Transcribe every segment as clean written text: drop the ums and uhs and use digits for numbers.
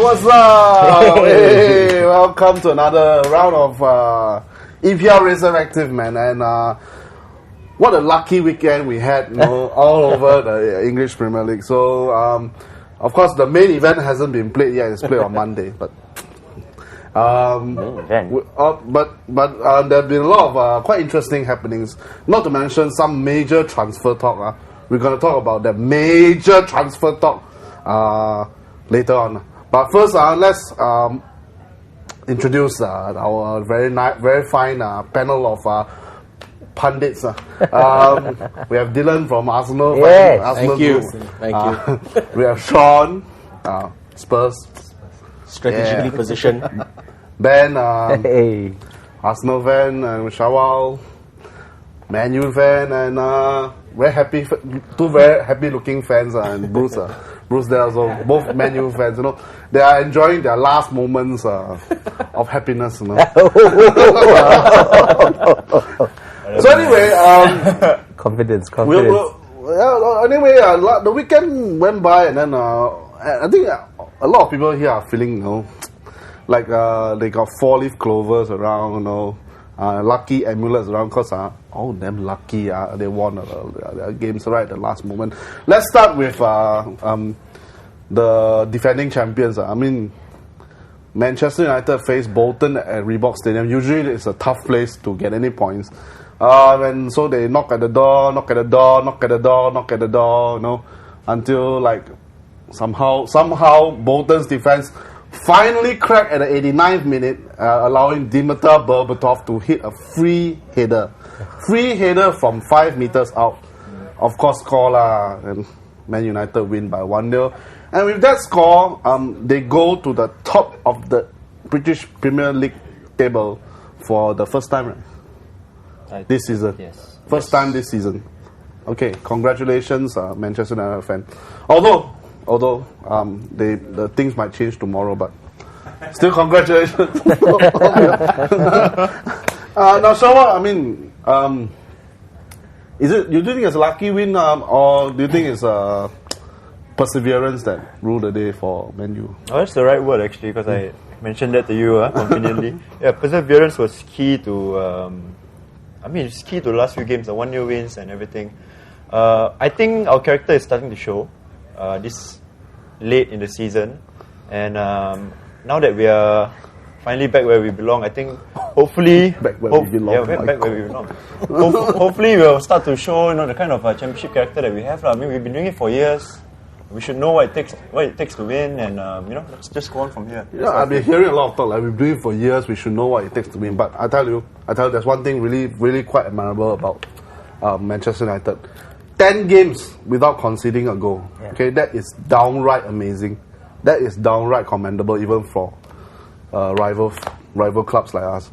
what's up? Hey, welcome to another round of EPL Resurrective, man. And what a lucky weekend we had, all over the English Premier League. So, of course, the main event hasn't been played yet. It's played on Monday, but there have been a lot of quite interesting happenings. Not to mention some major transfer talk. We're going to talk about the major transfer talk later on. But first, let's introduce our very fine panel of pundits. We have Dylan from Arsenal. Yes, Arsenal thank you. Group. Thank you. We have Sean, Spurs. Strategically positioned. Ben, Arsenal fan, and Shawal, Man U fan, and two very happy looking fans, and Bruce there also, both Man U fans. They are enjoying their last moments of happiness. So anyway, confidence. Anyway, the weekend went by, and then I think a lot of people here are feeling, like they got 4-leaf clovers around, lucky amulets around, because all them lucky, they won their games right at the last moment. Let's start with the defending champions. I mean, Manchester United face Bolton at Reebok Stadium. Usually it's a tough place to get any points. And so they knock at the door, until like somehow Bolton's defense finally cracked at the 89th minute, allowing Dimitar Berbatov to hit a free header from 5 meters out. Of course, score and Man United win by 1-0. And with that score, they go to the top of the British Premier League table for the first time, right? This season. Yes. First time this season. Okay, congratulations, Manchester United fan. Although the things might change tomorrow, but still congratulations. Now, Shawa, I mean, you think it's a lucky win, or do you think it's perseverance that ruled the day for Man U? Oh, that's the right word actually, because I mentioned that to you conveniently. Yeah, perseverance was key to. It's key to the last few games, the 1-0 wins and everything. I think our character is starting to show this late in the season, and now that we are finally back where we belong, I think hopefully back where we belong. Yeah, back where we belong. Hopefully we'll start to show the kind of championship character that we have. I mean, we've been doing it for years. We should know what it takes to win, and let's just go on from here. Yeah, I've been hearing a lot of talk like we've been doing it for years. We should know what it takes to win. But I tell you, there's one thing really quite admirable about Manchester United. 10 games without conceding a goal. Yeah. Okay, that is downright amazing. That is downright commendable, even for rival clubs like us.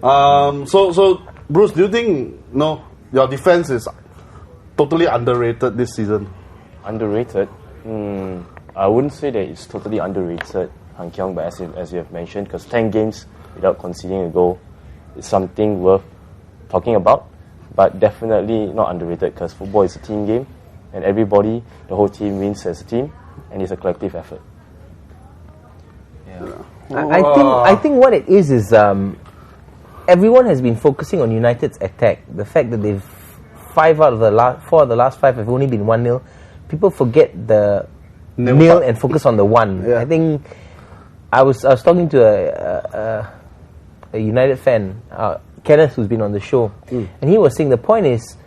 So Bruce, do you think your defense is totally underrated this season? Underrated? I wouldn't say that it's totally underrated, Han Kiong, but as you have mentioned, because 10 games without conceding a goal is something worth talking about, but definitely not underrated, because football is a team game, and everybody, the whole team wins as a team, and it's a collective effort. Yeah. I think what it is everyone has been focusing on United's attack. The fact that they've 4 out of the last 5 have only been 1-0. People forget the nil and focus on the 1. Yeah. I think I was talking to a United fan, Kenneth, who's been on the show, and he was saying the point is,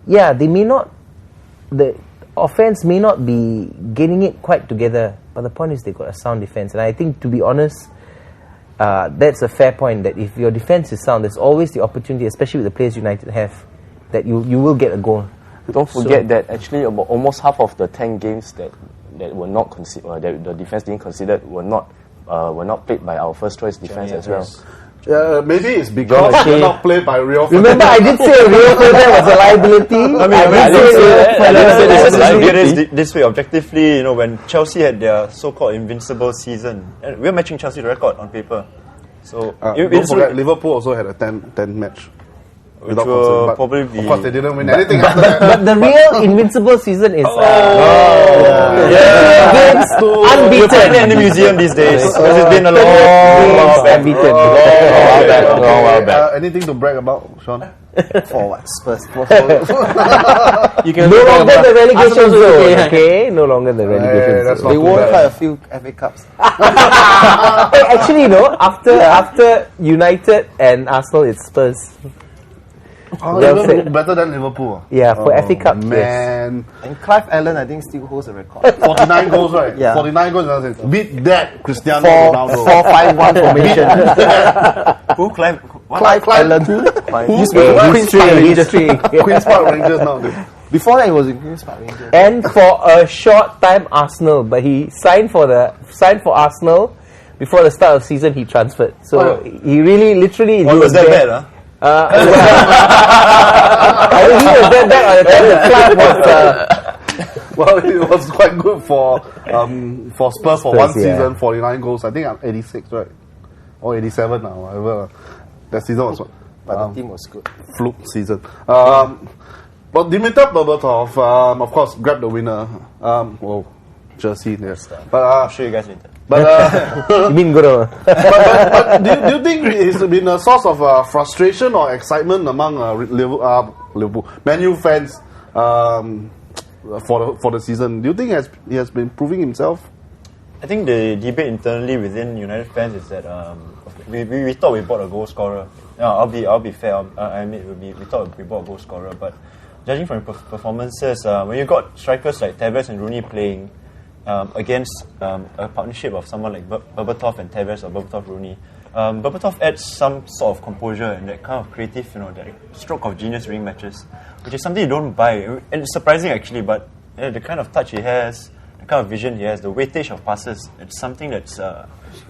the offense may not be getting it quite together, but the point is they've got a sound defense. And I think, to be honest, that's a fair point, that if your defense is sound, there's always the opportunity, especially with the players United have, that you will get a goal. Don't forget that actually about almost half of the 10 games that were not considered, that the defense didn't consider, were not played by our first choice defense as well. Maybe it's because they're not played by real fans. Remember, I did say real fans was a liability. Let's look at it this way, objectively. When Chelsea had their so-called invincible season, and we're matching Chelsea's record on paper. So don't forget, Liverpool also had a 10 match. which without will concern. But probably be... of course, they didn't win anything after that. But the real invincible season is Yeah. We'll put it in the museum these days. Because it's been a long while back. unbeaten. Long while back. Anything to brag about, Sean? For what? Spurs. You can No longer the relegation Arsenal's zone. okay. Okay, no longer the relegation that's zone. not They too won bad. quite a few FA Cups. Hey, actually, no. After United and Arsenal, it's Spurs. Oh, Well even said. better than Liverpool. Yeah, for FA Cup, yes. Man, And Clive Allen, I think, still holds the record. 49 goals, right? Yeah. 49 goals. Beat that Cristiano 4 Ronaldo. 4-5-1 formation. Who? Clive? What? Clive Allen. Used to be Hey, Queen's Park Rangers. history. Queen's Park Rangers now. Dude. Before that, he was in Queen's Park Rangers. And for a short time, Arsenal. But he signed for Arsenal before the start of season. He transferred. So Oh. he really, literally, What he was that there. bad, huh? I think he was there back on the time the club was. Well, it was quite good for Spurs for one Spurs, yeah. season, 49 goals. I think I'm 86, right? Or 87 now, whatever. That season was But the team was good. fluke season. But Dimitar Berbatov, of course, grabbed the winner. Jersey there. But I'll show you guys later. You mean Guru? but do you think it's been a source of frustration or excitement among Liverpool Man U fans for the season? Do you think he has been proving himself? I think the debate internally within United fans is that we thought we bought a goal scorer. I'll be fair. I admit we thought we bought a goal scorer, but judging from performances, when you got strikers like Tevez and Rooney playing against a partnership of someone like Berbatov and Tevez or Berbatov Rooney, Berbatov adds some sort of composure and that kind of creative, that stroke of genius during matches, which is something you don't buy. And it's surprising actually, but the kind of touch he has, the kind of vision he has, the weightage of passes, it's something that's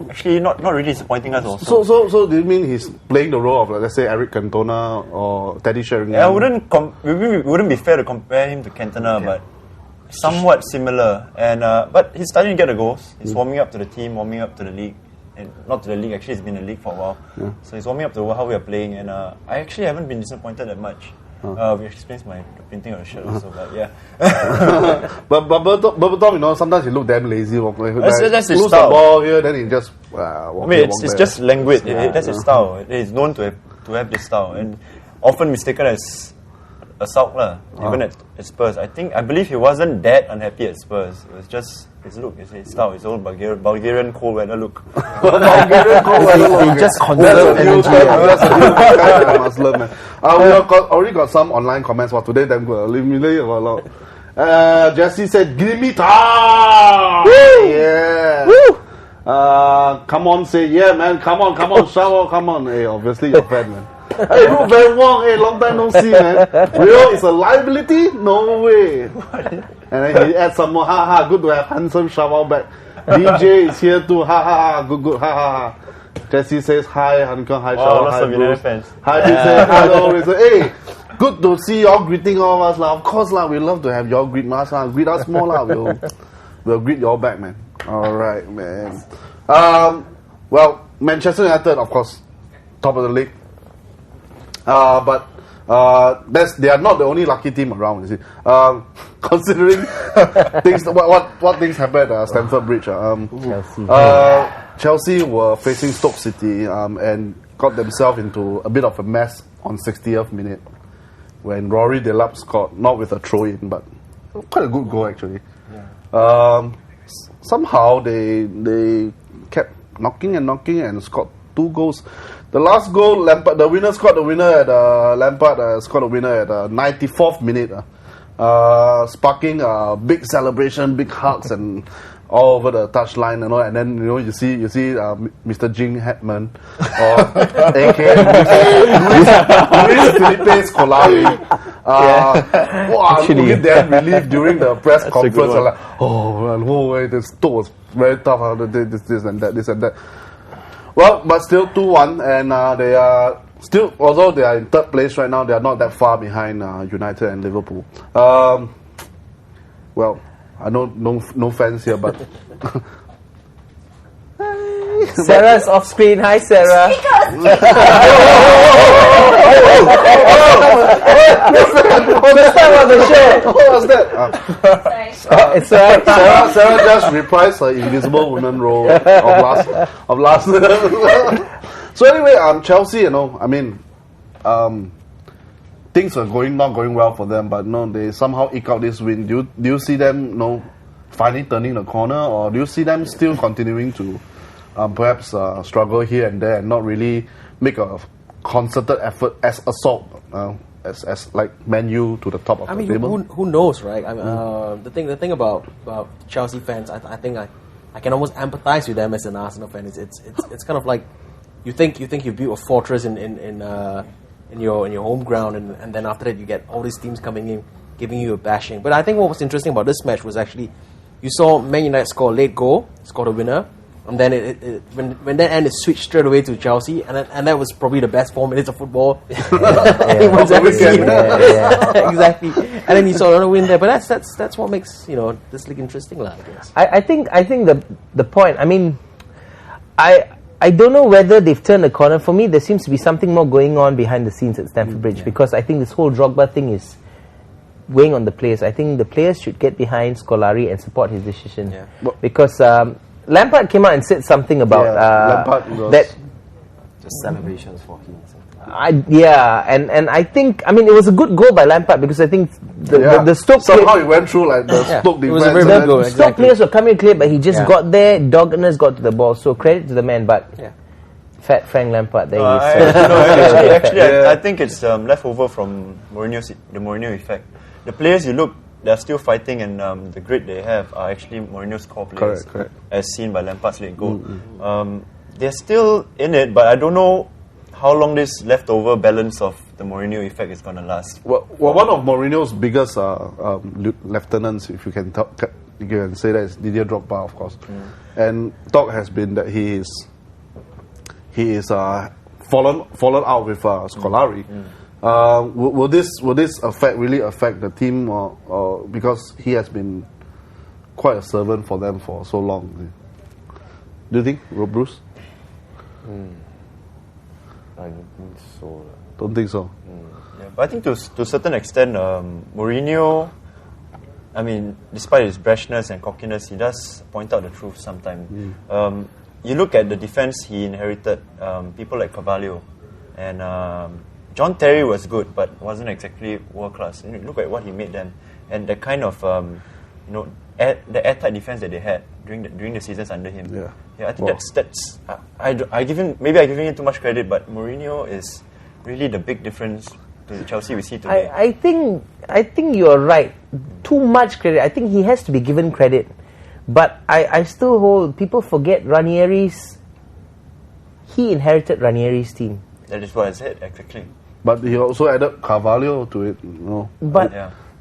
actually not really disappointing us also. So do you mean he's playing the role of, let's say, Eric Cantona or Teddy Sheringham? Yeah, we wouldn't be fair to compare him to Cantona, but somewhat similar. And but he's starting to get the goals. He's warming up to the team, warming up to the league, and not to the league. Actually, he's been in the league for a while. So he's warming up to how we are playing, and I actually haven't been disappointed that much. Which explains my printing of the shirt also, but yeah. But Berbatov, sometimes he look damn lazy. That's his lose style. the ball here, then he just walk here, walk it's there. just languid. That's his style. He's known to have this style, and often mistaken as a sulk lah. Even at Spurs, I believe he wasn't that unhappy at Spurs. It was just his look, his style, his old Bulgarian cold weather look. They just conserve energy. That's a new term I must learn, man. We already got some online comments for today. Damn good. Leave me a lot. Jesse said, "Give me time." Yeah. Come on, say yeah, man. Come on, shower. Come on. Hey, obviously you're a fan, man. Hey, Ruth Van Wong. Hey, long time no see, man. Rio is a liability? No way. And then he adds some more. Ha ha. Good to have handsome shower back. DJ is here too. Ha ha ha. Good. Ha ha ha. Jesse says hi, Hanukkah, hi, Shower, lots hi, of United Bruce. fans. Hi, he says hello. He says, hey, good to see y'all greeting all of us. Of course, we love to have y'all greet us. Greet us more. We'll greet y'all back, man. All right, man. Well, Manchester United, of course, top of the league. But they are not the only lucky team around, you see. Considering things, what things happened at Stamford Bridge. Chelsea were facing Stoke City and got themselves into a bit of a mess on 60th minute when Rory Delap scored, not with a throw-in, but quite a good goal actually. Somehow they kept knocking and scored 2 goals. The last goal, Lampard, the winner scored the winner at Lampard scored the winner at 94th minute, sparking a big celebration, big hugs and all over the touchline and all. And then you see Mr. Jing Hetman, or aka Luis Felipe Scolari. Look at that relief during the press conference. Like, this talk was very tough. This and that. Well, but still 2-1, and they are still, although they are in 3rd place right now, they are not that far behind United and Liverpool. Well, I know no fans here, but Sarah's off screen. Hi, Sarah. First time on the show. What was that? It's alright. Sarah just reprised her Invisible Woman role of last. So anyway, Chelsea, you know, I mean, things are not going well for them, but no, they somehow eke out this win. Do you see them, you know, finally turning the corner, or do you see them still continuing to perhaps struggle here and there and not really make a concerted effort as assault, as like Man U to the top of the table? Who knows, right? I mean, the thing about Chelsea fans, I think I can almost empathize with them as an Arsenal fan. It's kind of like you think you've built a fortress in your home ground, and then after that you get all these teams coming in giving you a bashing. But I think what was interesting about this match was actually you saw Man United score a late goal, scored a winner, and then when that end, it switched straight away to Chelsea, and that was probably the best 4 minutes of football anyone's ever seen. Exactly. And then you saw another win there. But that's what makes, you know, this league interesting, I guess. I think the point. I mean, I don't know whether they've turned the corner. For me, there seems to be something more going on behind the scenes at Stamford Bridge, because I think this whole Drogba thing is weighing on the players. I think the players should get behind Scolari and support his decision, because Lampard came out and said something about that. Just celebrations for him. And I think, I mean, it was a good goal by Lampard, because I think the Stoke somehow he went through like the Stoke defense. It was a very good goal. Stoke players were coming clear, but he just got there, doggedness got to the ball. So credit to the man, but fat Frank Lampard there. I think it's left over from the Mourinho effect. The players you look, they're still fighting, and the grit they have are actually Mourinho's core players, correct. as seen by Lampard's late goal. They're still in it, but I don't know how long this leftover balance of the Mourinho effect is going to last. Well, one of Mourinho's biggest lieutenants, if you can say that, is Didier Drogba, of course. And talk has been that he is fallen out with Scolari. Will this really affect the team, or because he has been quite a servant for them for so long? Do you think, Bruce? I don't think so. Don't think so. Yeah, but I think to a certain extent, Mourinho, I mean, despite his brashness and cockiness, he does point out the truth sometimes. You look at the defense he inherited, people like Carvalho, and John Terry was good, but wasn't exactly world class. You look at what he made them, and the kind of the airtight defense that they had during the seasons under him. Yeah, I think that's I give him him too much credit, but Mourinho is really the big difference to the Chelsea we see today. I think you're right. Too much credit. I think he has to be given credit, but I still hold. People forget Ranieri's. He inherited Ranieri's team. That is what I said exactly. But he also added Carvalho to it, you know. But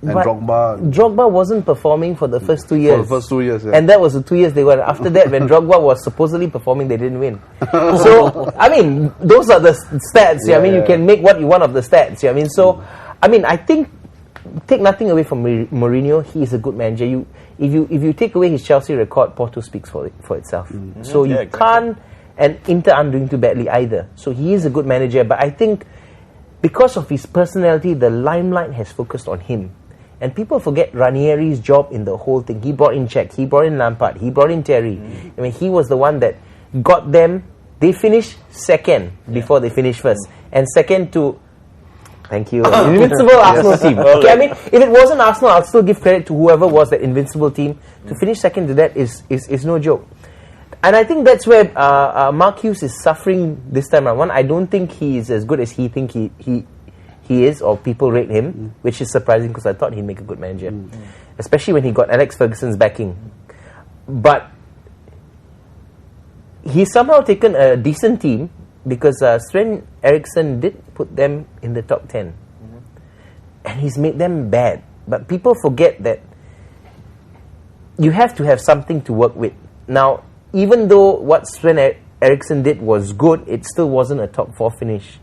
Drogba. Drogba wasn't performing for the first 2 years. For the first 2 years, And that was the 2 years they were. After that, when Drogba was supposedly performing, they didn't win. So, I mean, those are the stats. I mean, you can make what you want of the stats. I mean, so, I mean, I think, take nothing away from Mourinho, he is a good manager. If you take away his Chelsea record, Porto speaks for itself. So you can't, and Inter aren't doing too badly either. So he is a good manager, but I think because of his personality, the limelight has focused on him. And people forget Ranieri's job in the whole thing. He brought in Cech, he brought in Lampard, he brought in Terry. I mean, he was the one that got them. They finished second before they finished first. And second to, thank you, invincible Arsenal team. Okay, I mean, if it wasn't Arsenal, I'll still give credit to whoever was that invincible team. To finish second to that is no joke. And I think that's where Mark Hughes is suffering this time around. One, I don't think he is as good as he think he is, or people rate him, which is surprising because I thought he'd make a good manager, especially when he got Alex Ferguson's backing. But he's somehow taken a decent team, because Sven Eriksson did put them in the top 10, and he's made them bad. But people forget that you have to have something to work with. Now, even though what Sven Eriksson did was good, it still wasn't a top 4 finish.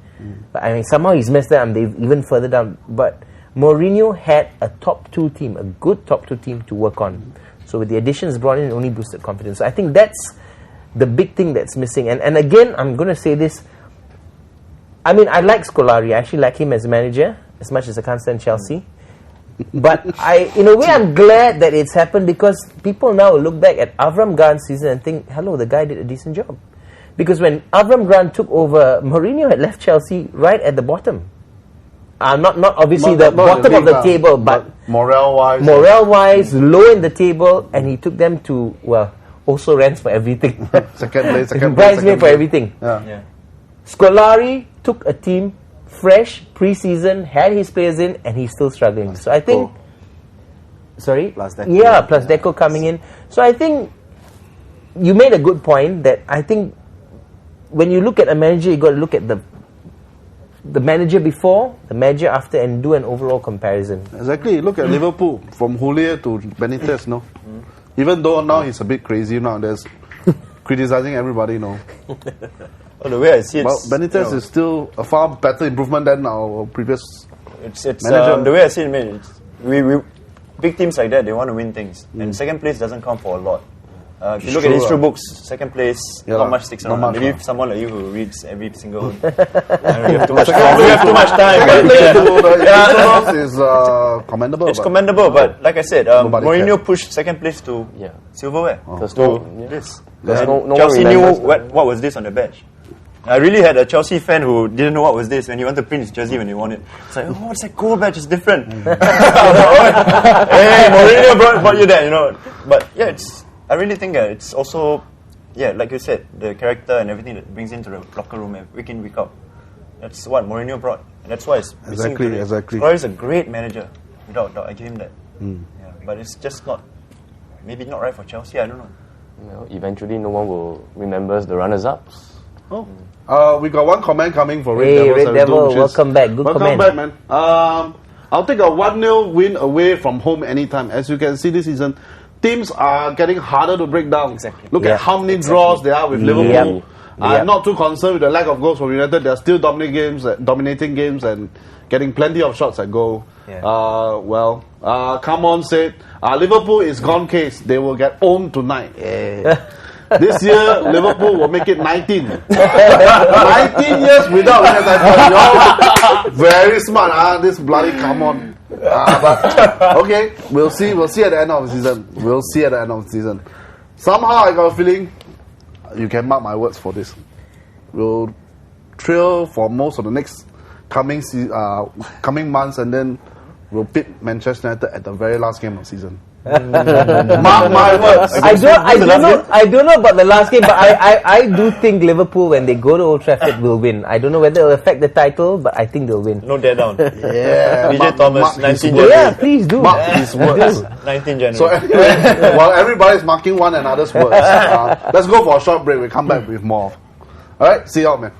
But I mean, somehow he's messed up, and they've even further down. But Mourinho had a top 2 team, a good top 2 team to work on. So with the additions brought in, it only boosted confidence. So I think that's the big thing that's missing. And again, I'm going to say this. I mean, I like Scolari. I actually like him as a manager, as much as I can't stand Chelsea. But in a way, I'm glad that it's happened, because people now look back at Avram Grant's season and think, hello, the guy did a decent job. Because when Avram Grant took over, Mourinho had left Chelsea right at the bottom. Not obviously the bottom of the table, but morale-wise, low in the table, and he took them to, well, also rents for everything. second place. For everything. Yeah. Scolari took a team fresh, pre-season, had his players in, and he's still struggling. So I think... Sorry? Plus Deco. Yeah, plus Deco coming in. So I think you made a good point that I think when you look at a manager, you got to look at the manager before, the manager after, and do an overall comparison. Exactly. Look at Liverpool, from Houllier to Benitez, no? Even though now he's a bit crazy now, there's criticizing everybody, no? Well, the way I see it, But Benitez is still a far better improvement than our previous it's manager. the way I see it, man. We big teams like that, they want to win things, and second place doesn't count for a lot. If you look at history books, second place, not much sticks around. Maybe someone like you who reads every single. We have too much time. We have too much time. The is commendable. It's commendable, but like I said, Nobody Mourinho cares. pushed second place to silverware. There's This. there's And no one Chelsea knew remembers what was this on the bench. I really had a Chelsea fan who didn't know what was this when he wanted to print his jersey when he won it. It's like, oh, what's that goal badge? It's different. Hey, Mourinho brought you that, you know. But yeah, I really think that it's also, like you said, the character and everything that brings into the locker room week in, week out. That's what Mourinho brought. And that's why it's missing today. Exactly. Scolari is a great manager, without doubt. I give him that. Yeah, but it's just maybe not right for Chelsea. I don't know. You know, eventually, no one will remember the runners-ups. We got one comment coming for Red Hey, Devil. Red Devil, welcome back. Good comment. Welcome back, man. I'll take a 1-0 win away from home anytime. As you can see this season, teams are getting harder to break down. Exactly. Look at how many draws there are with Liverpool. I'm Yep. not too concerned with the lack of goals from United. They're still dominating games and getting plenty of shots at goal. Come on, said Liverpool is gone case. They will get owned tonight. This year, Liverpool will make it 19. 19 years without United. Very smart, this bloody come on. But okay, we'll see at the end of the season. Somehow I got a feeling, you can mark my words for this, we'll trail for most of the next coming months, and then we'll pit Manchester United at the very last game of the season. Mark my words. I don't know about the last game, but I do think Liverpool, when they go to Old Trafford, will win. I don't know whether it'll affect the title, but I think they'll win. No dare down. Yeah. BJ Thomas, 19 words. January. Yeah, please do. Mark his words. 19 January. So anyway, while everybody's marking one another's words, let's go for a short break. We'll come back with more. Alright, see y'all, man.